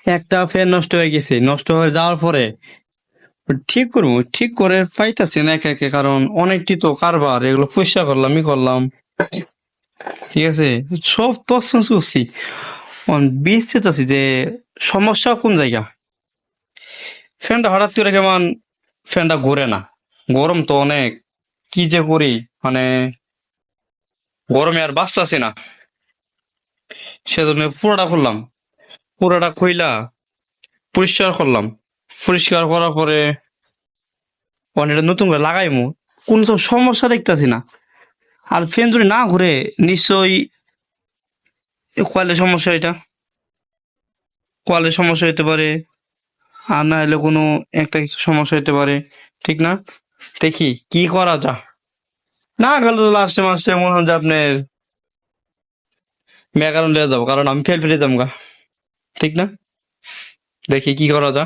একটা ফ্যান নষ্ট হয়ে গেছে, নষ্ট হয়ে যাওয়ার পরে ঠিক করবো, ঠিক করে পাইতাছি না একে একে, কারণ অনেকটি তো কারবার, এগুলো পয়সা করলামই করলাম, ঠিক আছে, সব তছনছ করছি। বুঝতে চাচ্ছি যে সমস্যা কোন জায়গা। ফ্যানটা হঠাৎ করে কেমন ফ্যানটা ঘুরে না, গরম তো অনেক, কি যে করি, মানে গরমে আর বাঁচতাছি না, সেজন্য পুরোটা খুললাম, পুরোটা খুইলা পরিষ্কার করলাম, পরিষ্কার করার পরে এটা নতুন করে লাগাইমু, কোনো তো সমস্যা দেখতাছি না। আর ফ্যান যদি না ঘুরে নিশ্চয়ই কয়েলের সমস্যা, এটা কয়েলের সমস্যা হতে পারে, আর না হলে কোনো একটা কিছু সমস্যা হতে পারে, ঠিক না? দেখি কি করা যা, না গেল তো লাস্টে মাস্টে মনে হয় যে আপনার মেকারণ লিয়ে যাবো, কারণ আমি ফেল ফেলে যাবো গা, ঠিক না? দেখি কি করা যা।